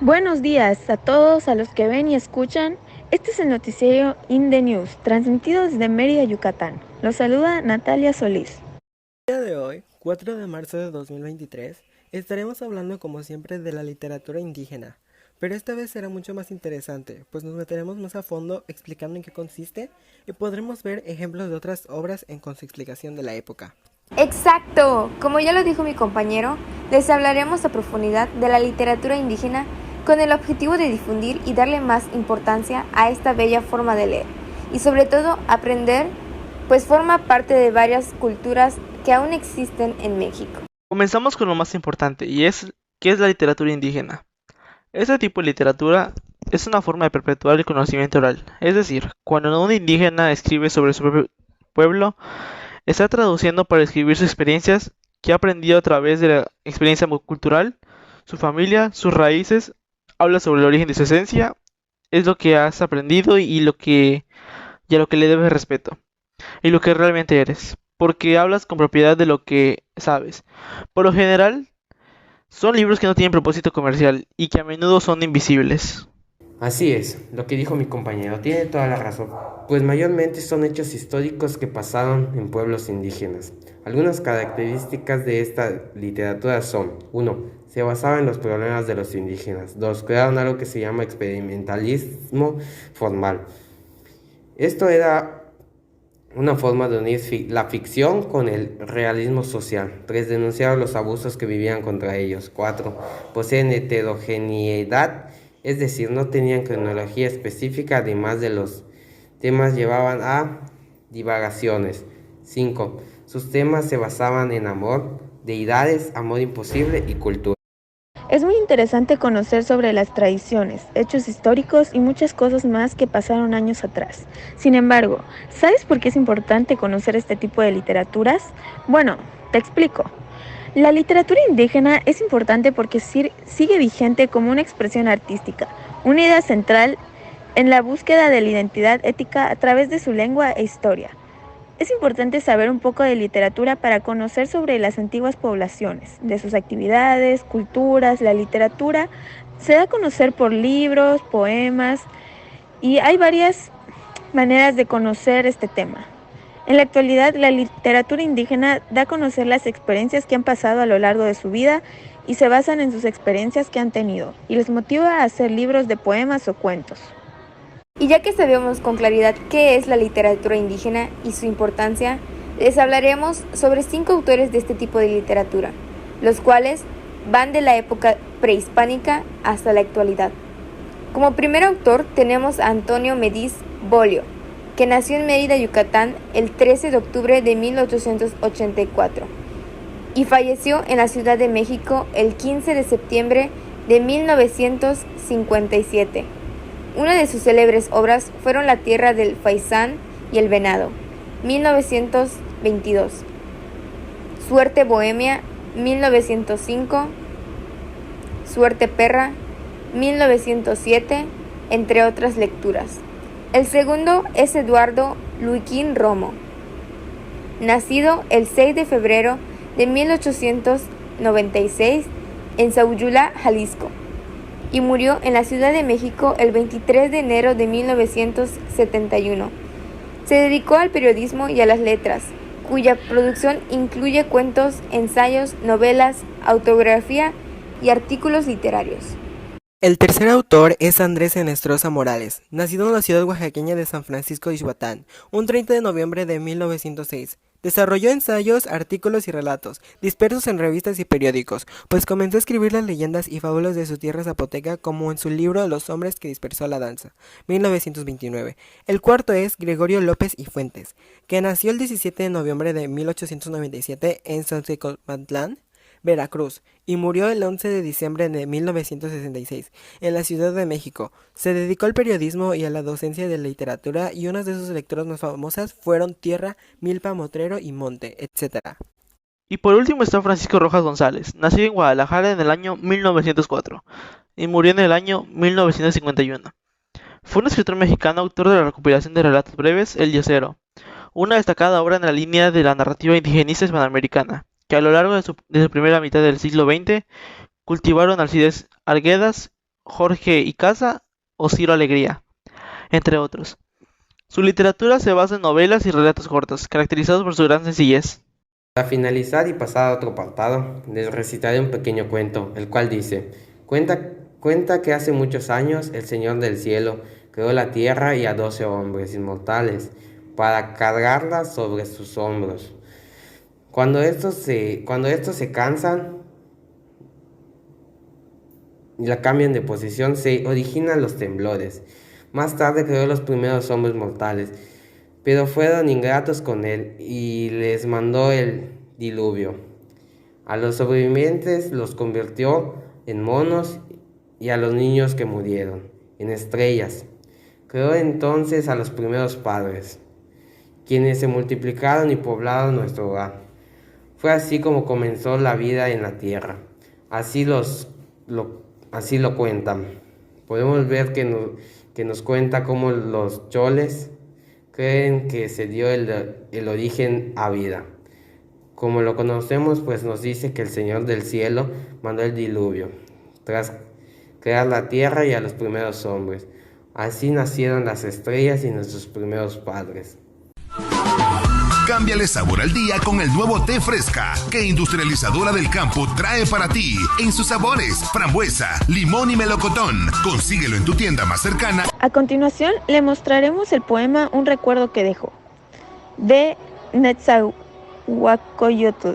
Buenos días a todos, a los que ven y escuchan. Este es el noticiero In The News, transmitido desde Mérida, Yucatán. Los saluda Natalia Solís. El día de hoy, 4 de marzo de 2023, estaremos hablando como siempre de la literatura indígena, pero esta vez será mucho más interesante, pues nos meteremos más a fondo explicando en qué consiste y podremos ver ejemplos de otras obras con su explicación de la época. Exacto, como ya lo dijo mi compañero, les hablaremos a profundidad de la literatura indígena con el objetivo de difundir y darle más importancia a esta bella forma de leer y sobre todo aprender, pues forma parte de varias culturas que aún existen en México. Comenzamos con lo más importante y ¿qué es la literatura indígena? Este tipo de literatura es una forma de perpetuar el conocimiento oral, es decir, cuando un indígena escribe sobre su propio pueblo, está traduciendo para escribir sus experiencias que ha aprendido a través de la experiencia cultural, su familia, sus raíces, habla sobre el origen de su esencia, es lo que has aprendido y a lo que le debes respeto, y lo que realmente eres, porque hablas con propiedad de lo que sabes. Por lo general, son libros que no tienen propósito comercial y que a menudo son invisibles. Así es, lo que dijo mi compañero, tiene toda la razón, pues mayormente son hechos históricos que pasaron en pueblos indígenas. Algunas características de esta literatura son: 1. Se basaba en los problemas de los indígenas. 2. Crearon algo que se llama experimentalismo formal. Esto era una forma de unir la ficción con el realismo social. 3. Denunciaron los abusos que vivían contra ellos. 4. Poseen heterogeneidad, es decir, no tenían cronología específica, además de los temas llevaban a divagaciones. 5. Sus temas se basaban en amor, deidades, amor imposible y cultura. Es muy interesante conocer sobre las tradiciones, hechos históricos y muchas cosas más que pasaron años atrás. Sin embargo, ¿sabes por qué es importante conocer este tipo de literaturas? Bueno, te explico. La literatura indígena es importante porque sigue vigente como una expresión artística, una idea central en la búsqueda de la identidad ética a través de su lengua e historia. Es importante saber un poco de literatura para conocer sobre las antiguas poblaciones, de sus actividades, culturas. La literatura se da a conocer por libros, poemas, y hay varias maneras de conocer este tema. En la actualidad, la literatura indígena da a conocer las experiencias que han pasado a lo largo de su vida y se basan en sus experiencias que han tenido, y les motiva a hacer libros de poemas o cuentos. Y ya que sabemos con claridad qué es la literatura indígena y su importancia, les hablaremos sobre 5 autores de este tipo de literatura, los cuales van de la época prehispánica hasta la actualidad. Como primer autor tenemos a Antonio Mediz Bolio, que nació en Mérida, Yucatán, el 13 de octubre de 1884 y falleció en la Ciudad de México el 15 de septiembre de 1957. Una de sus célebres obras fueron La tierra del faisán y el venado, 1922, Suerte bohemia, 1905, Suerte perra, 1907, entre otras lecturas. El segundo es Eduardo Luiquín Romo, nacido el 6 de febrero de 1896 en Sauyula, Jalisco, y murió en la Ciudad de México el 23 de enero de 1971. Se dedicó al periodismo y a las letras, cuya producción incluye cuentos, ensayos, novelas, autografía y artículos literarios. El tercer autor es Andrés Enestrosa Morales, nacido en la ciudad oaxaqueña de San Francisco de Ixhuatán, un 30 de noviembre de 1906. Desarrolló ensayos, artículos y relatos, dispersos en revistas y periódicos, pues comenzó a escribir las leyendas y fábulas de su tierra zapoteca, como en su libro Los hombres que dispersó la danza, 1929. El cuarto es Gregorio López y Fuentes, que nació el 17 de noviembre de 1897 en Xochicotlán, Veracruz, y murió el 11 de diciembre de 1966 en la Ciudad de México. Se dedicó al periodismo y a la docencia de literatura, y unas de sus lecturas más famosas fueron Tierra, Milpa, Motrero y Monte, etc. Y por último está Francisco Rojas González, nacido en Guadalajara en el año 1904 y murió en el año 1951. Fue un escritor mexicano, autor de la recopilación de relatos breves El Diosero, una destacada obra en la línea de la narrativa indigenista hispanoamericana, que a lo largo de su primera mitad del siglo XX cultivaron Alcides Arguedas Jorge y Casa o Ciro Alegría, entre otros. Su literatura se basa en novelas y relatos cortos, caracterizados por su gran sencillez. Para finalizar y pasar a otro apartado, les recitaré un pequeño cuento, el cual dice: cuenta que hace muchos años el Señor del Cielo creó la tierra y a 12 hombres inmortales para cargarla sobre sus hombros. Cuando estos se cansan y la cambian de posición, se originan los temblores. Más tarde creó los primeros hombres mortales, pero fueron ingratos con él y les mandó el diluvio. A los sobrevivientes los convirtió en monos y a los niños que murieron en estrellas. Creó entonces a los primeros padres, quienes se multiplicaron y poblaron nuestro hogar. Fue así como comenzó la vida en la tierra. Así lo cuentan. Podemos ver que nos cuenta cómo los choles creen que se dio el origen a vida. Como lo conocemos, pues nos dice que el Señor del Cielo mandó el diluvio, tras crear la tierra y a los primeros hombres. Así nacieron las estrellas y nuestros primeros padres. Cámbiale sabor al día con el nuevo té Fresca que Industrializadora del Campo trae para ti en sus sabores frambuesa, limón y melocotón. Consíguelo en tu tienda más cercana. A continuación, le mostraremos el poema Un recuerdo que dejó, de Netzahualcóyotl,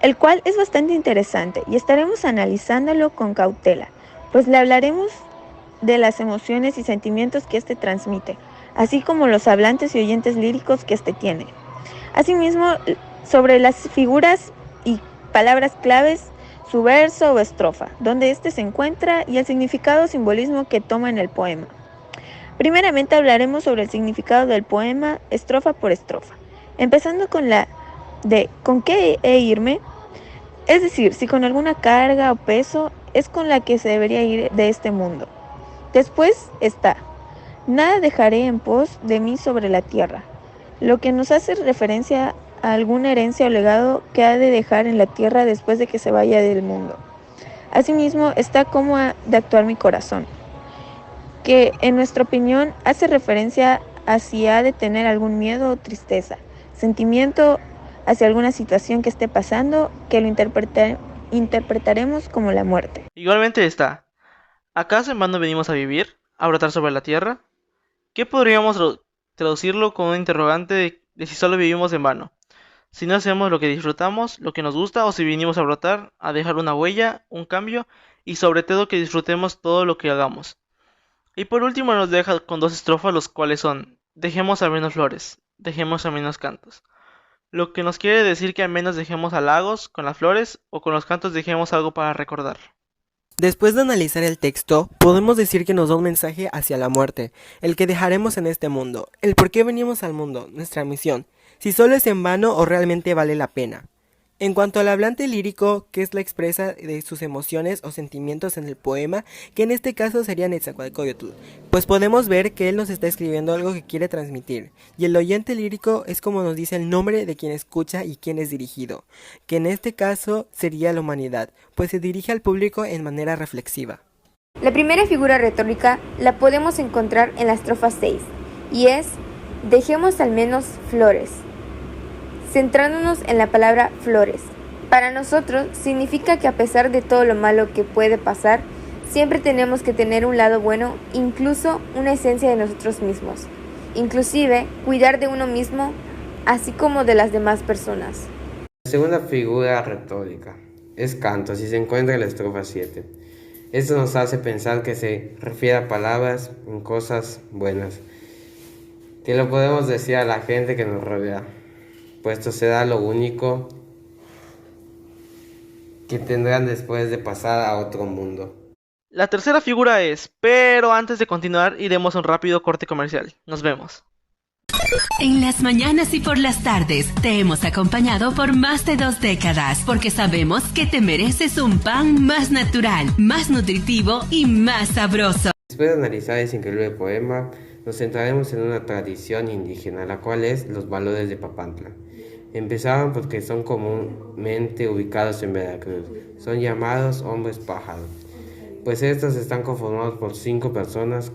el cual es bastante interesante y estaremos analizándolo con cautela, pues le hablaremos de las emociones y sentimientos que este transmite, así como los hablantes y oyentes líricos que este tiene. Asimismo, sobre las figuras y palabras claves, su verso o estrofa, donde este se encuentra y el significado o simbolismo que toma en el poema. Primeramente hablaremos sobre el significado del poema estrofa por estrofa, empezando con la de ¿con qué he irme? Es decir, si con alguna carga o peso es con la que se debería ir de este mundo. Después está, nada dejaré en pos de mí sobre la tierra, lo que nos hace referencia a alguna herencia o legado que ha de dejar en la tierra después de que se vaya del mundo. Asimismo está cómo ha de actuar mi corazón, que en nuestra opinión hace referencia a si ha de tener algún miedo o tristeza, sentimiento hacia alguna situación que esté pasando, que lo interpretaremos como la muerte. Igualmente está, ¿acaso en vano venimos a vivir, a brotar sobre la tierra? ¿Qué podríamos traducirlo con un interrogante de si solo vivimos en vano? Si no hacemos lo que disfrutamos, lo que nos gusta, o si vinimos a brotar, a dejar una huella, un cambio, y sobre todo que disfrutemos todo lo que hagamos. Y por último nos deja con dos estrofas, los cuales son, dejemos al menos flores, dejemos al menos cantos. Lo que nos quiere decir que al menos dejemos halagos con las flores, o con los cantos dejemos algo para recordar. Después de analizar el texto, podemos decir que nos da un mensaje hacia la muerte, el que dejaremos en este mundo, el por qué venimos al mundo, nuestra misión, si solo es en vano o realmente vale la pena. En cuanto al hablante lírico, que es la expresa de sus emociones o sentimientos en el poema, que en este caso sería Netzahualcóyotl, pues podemos ver que él nos está escribiendo algo que quiere transmitir, y el oyente lírico es como nos dice el nombre de quien escucha y quien es dirigido, que en este caso sería la humanidad, pues se dirige al público en manera reflexiva. La primera figura retórica la podemos encontrar en la estrofa 6, y es, dejemos al menos flores. Centrándonos en la palabra flores. Para nosotros significa que a pesar de todo lo malo que puede pasar, siempre tenemos que tener un lado bueno, incluso una esencia de nosotros mismos. Inclusive, cuidar de uno mismo, así como de las demás personas. La segunda figura retórica es cantos y se encuentra en la estrofa 7. Esto nos hace pensar que se refiere a palabras en cosas buenas, que lo podemos decir a la gente que nos rodea, puesto será lo único que tendrán después de pasar a otro mundo. La tercera figura es, pero antes de continuar iremos a un rápido corte comercial. Nos vemos. En las mañanas y por las tardes te hemos acompañado por más de 2 décadas, porque sabemos que te mereces un pan más natural, más nutritivo y más sabroso. Después de analizar ese increíble poema, nos centraremos en una tradición indígena, la cual es los valores de Papantla. Empezaron porque son comúnmente ubicados en Veracruz. Son llamados hombres pájaros. pues estos están conformados por 5 personas,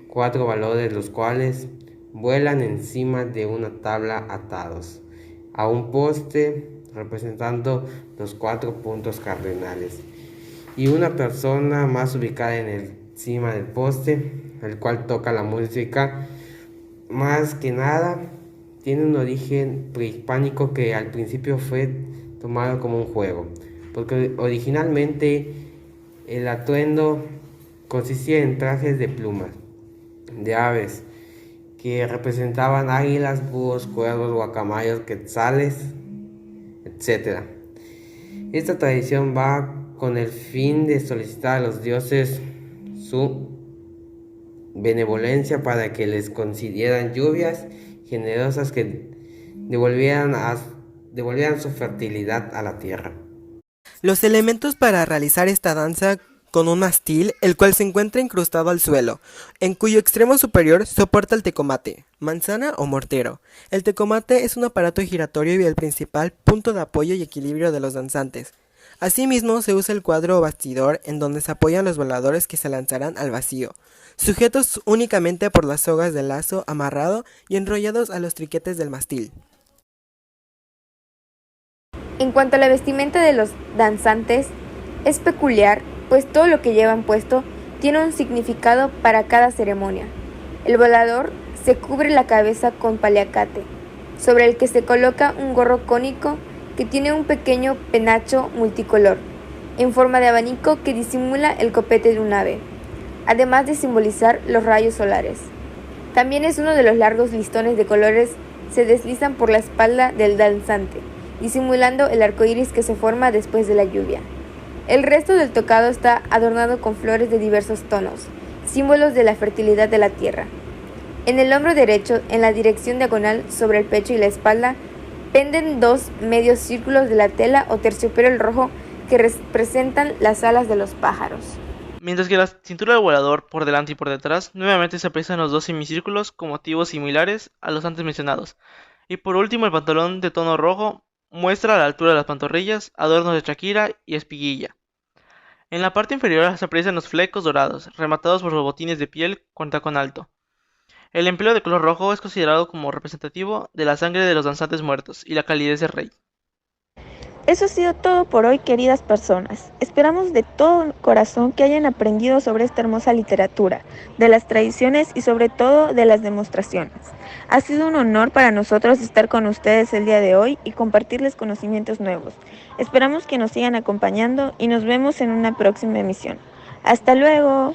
4 valores, los cuales vuelan encima de una tabla atados a un poste representando los 4 puntos cardinales, y una persona más ubicada encima del poste, el cual toca la música. Más que nada tiene un origen prehispánico que al principio fue tomado como un juego, porque originalmente el atuendo consistía en trajes de plumas de aves que representaban águilas, búhos, cuervos, guacamayos, quetzales, etc. Esta tradición va con el fin de solicitar a los dioses su benevolencia para que les concedieran lluvias generosas que devolvieran su fertilidad a la tierra. Los elementos para realizar esta danza con un mástil, el cual se encuentra incrustado al suelo, en cuyo extremo superior soporta el tecomate, manzana o mortero. El tecomate es un aparato giratorio y el principal punto de apoyo y equilibrio de los danzantes. Asimismo, se usa el cuadro o bastidor en donde se apoyan los voladores que se lanzarán al vacío, sujetos únicamente por las sogas del lazo amarrado y enrollados a los triquetes del mástil. En cuanto a la vestimenta de los danzantes, es peculiar, pues todo lo que llevan puesto tiene un significado para cada ceremonia. El volador se cubre la cabeza con paliacate, sobre el que se coloca un gorro cónico que tiene un pequeño penacho multicolor, en forma de abanico que disimula el copete de un ave, además de simbolizar los rayos solares. También es uno de los largos listones de colores se deslizan por la espalda del danzante, disimulando el arco iris que se forma después de la lluvia. El resto del tocado está adornado con flores de diversos tonos, símbolos de la fertilidad de la tierra. En el hombro derecho, en la dirección diagonal sobre el pecho y la espalda, penden 2 medios círculos de la tela o terciopelo rojo que representan las alas de los pájaros. Mientras que la cintura del volador por delante y por detrás nuevamente se aprecian los 2 semicírculos con motivos similares a los antes mencionados. Y por último, el pantalón de tono rojo muestra a la altura de las pantorrillas adornos de Shakira y espiguilla. En la parte inferior se aprecian los flecos dorados, rematados por los botines de piel con tacón alto. El empleo de color rojo es considerado como representativo de la sangre de los danzantes muertos y la calidez del rey. Eso ha sido todo por hoy, queridas personas. Esperamos de todo corazón que hayan aprendido sobre esta hermosa literatura, de las tradiciones y sobre todo de las demostraciones. Ha sido un honor para nosotros estar con ustedes el día de hoy y compartirles conocimientos nuevos. Esperamos que nos sigan acompañando y nos vemos en una próxima emisión. ¡Hasta luego!